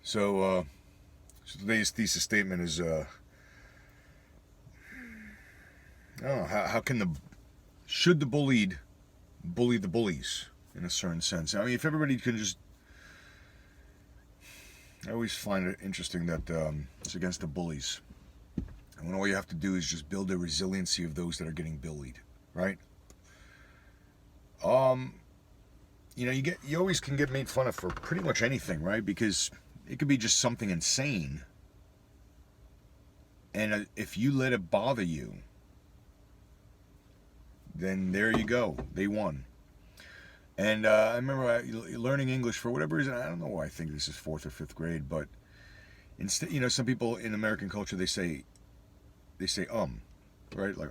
So today's thesis statement is, I don't know, how can should the bullied bully the bullies in a certain sense? I mean, if everybody can just, I always find it interesting that it's against the bullies. And when all you have to do is just build the resiliency of those that are getting bullied, right? You always can get made fun of for pretty much anything, right? Because it could be just something insane. And if you let it bother you, then there you go. They won. And I remember learning English for whatever reason. I don't know why I think this is 4th or 5th grade, but instead, some people in American culture, they say, right? Like,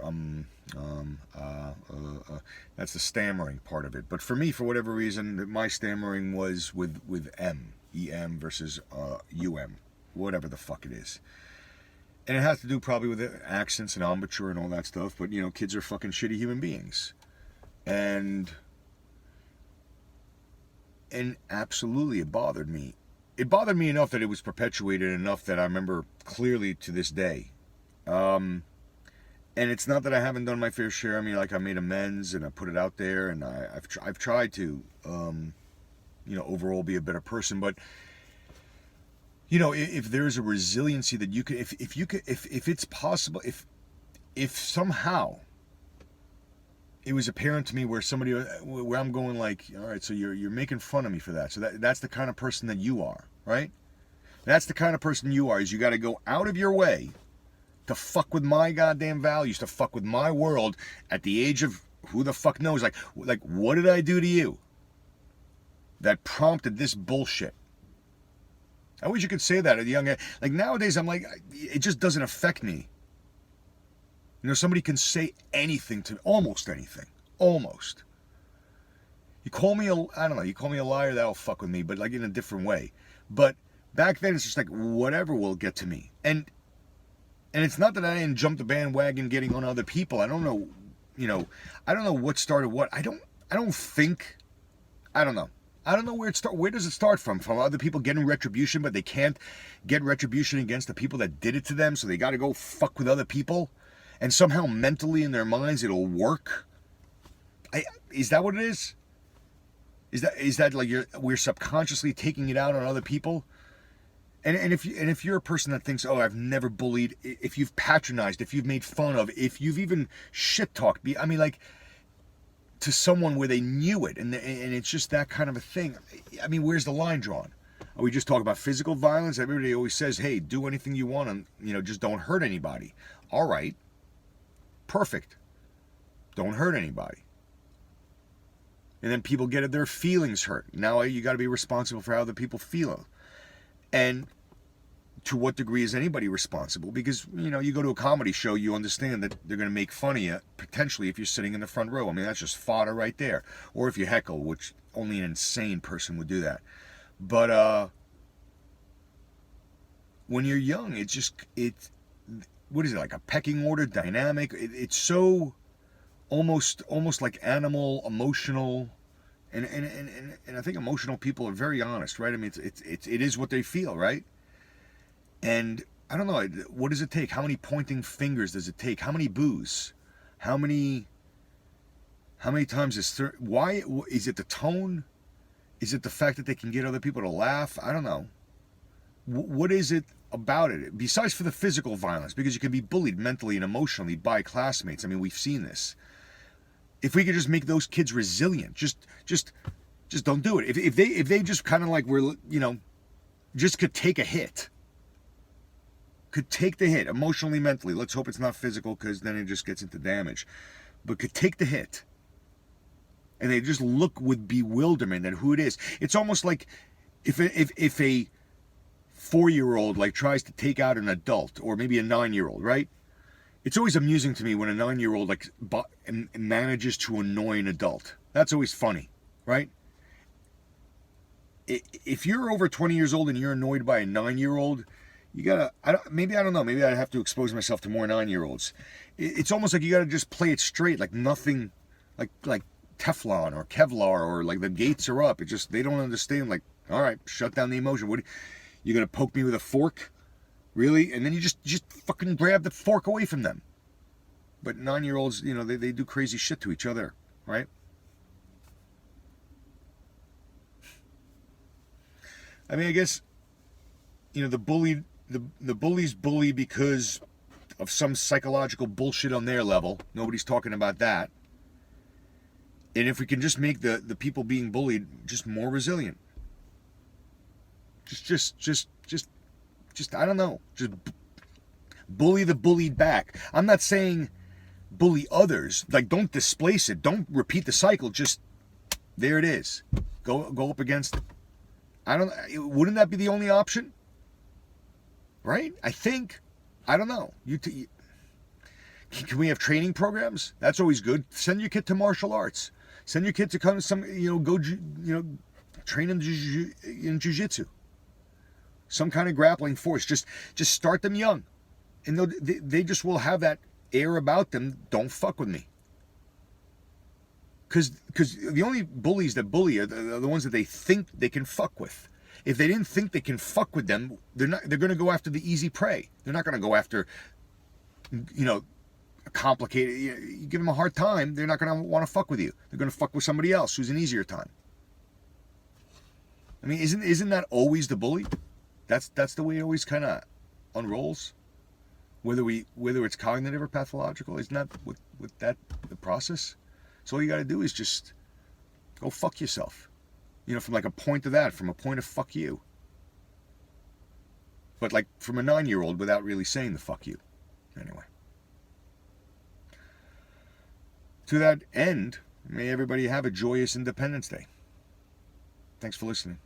that's the stammering part of it. But for me, for whatever reason, my stammering was with EM versus whatever the fuck it is. And it has to do probably with accents and embouchure and all that stuff. But, kids are fucking shitty human beings. And absolutely, it bothered me. It bothered me enough that it was perpetuated enough that I remember clearly to this day. And it's not that I haven't done my fair share. I mean, like, I made amends and I put it out there, and I've tried to, overall be a better person. But if there's a resiliency that you can, if it's possible, if somehow it was apparent to me where I'm going like, all right, so you're making fun of me for that. So that's the kind of person that you are, right? That's the kind of person you are. Is you got to go out of your way to fuck with my goddamn values, to fuck with my world at the age of who the fuck knows? Like what did I do to you that prompted this bullshit? I wish you could say that at a young age. Like nowadays, I'm like, it just doesn't affect me. Somebody can say anything to me, almost anything, almost. You call me you call me a liar, that'll fuck with me, but like in a different way. But back then, it's just like whatever will get to me, and it's not that I didn't jump the bandwagon getting on other people. I don't know, I don't know what started what. I don't know. I don't know where it start. Where does it start from? From other people getting retribution, but they can't get retribution against the people that did it to them, so they got to go fuck with other people, and somehow mentally in their minds it'll work. Is that what it is? Is that like we're subconsciously taking it out on other people? And if you're a person that thinks, oh, I've never bullied, if you've patronized, if you've made fun of, if you've even shit talked, I mean, like, to someone where they knew it, and it's just that kind of a thing. I mean, where's the line drawn? Are we just talking about physical violence? Everybody always says, hey, do anything you want and, just don't hurt anybody. All right. Perfect. Don't hurt anybody. And then people get their feelings hurt. Now you got to be responsible for how other people feel. And to what degree is anybody responsible? Because, you go to a comedy show, you understand that they're going to make fun of you, potentially, if you're sitting in the front row. I mean, that's just fodder right there. Or if you heckle, which only an insane person would do that. But when you're young, what is it, like a pecking order dynamic? It's so almost like animal, emotional. And I think emotional people are very honest, right? I mean, it is what they feel, right? And I don't know, what does it take? How many pointing fingers does it take? How many boos? How many times why is it the tone? Is it the fact that they can get other people to laugh? I don't know. What is it about it? Besides for the physical violence, because you can be bullied mentally and emotionally by classmates. I mean, we've seen this. If we could just make those kids resilient, just don't do it. If they just kind of like just could take a hit. Could take the hit emotionally, mentally. Let's hope it's not physical, because then it just gets into damage. But could take the hit, and they just look with bewilderment at who it is. It's almost like if a 4-year-old like tries to take out an adult, or maybe a 9-year-old, right? It's always amusing to me when a 9-year-old like manages to annoy an adult. That's always funny, right? If you're over 20 years old and you're annoyed by a 9-year-old, you gotta, I don't know, maybe I'd have to expose myself to more 9-year-olds. It's almost like you gotta just play it straight, like nothing, like Teflon or Kevlar, or like the gates are up. It just, they don't understand, like, all right, shut down the emotion. You're gonna poke me with a fork? Really? And then you just fucking grab the fork away from them. But 9-year-olds, you know, they do crazy shit to each other, right? I mean, I guess, you know, the bullies bully because of some psychological bullshit on their level. Nobody's talking about that. And if we can just make the people being bullied just more resilient. Just I don't know. Just bully the bullied back. I'm not saying bully others. Like, don't displace it. Don't repeat the cycle. Just, there it is. Go up against it. Wouldn't that be the only option? Right? I think. I don't know. Can we have training programs? That's always good. Send your kid to martial arts. Send your kid to come train in jiu-jitsu. Some kind of grappling force. Just start them young. And they just will have that air about them. Don't fuck with me. Because the only bullies that bully are the ones that they think they can fuck with. If they didn't think they can fuck with them, they're going to go after the easy prey. They're not going to go after, you know, complicated. You give them a hard time, they're not going to want to fuck with you. They're going to fuck with somebody else who's an easier time. I mean, isn't that always the bully? That's the way it always kind of unrolls. Whether it's cognitive or pathological, isn't that with that the process? So all you got to do is just go fuck yourself. You know, from like a point of that, from a point of fuck you. But like from a 9-year-old without really saying the fuck you. Anyway. To that end, may everybody have a joyous Independence Day. Thanks for listening.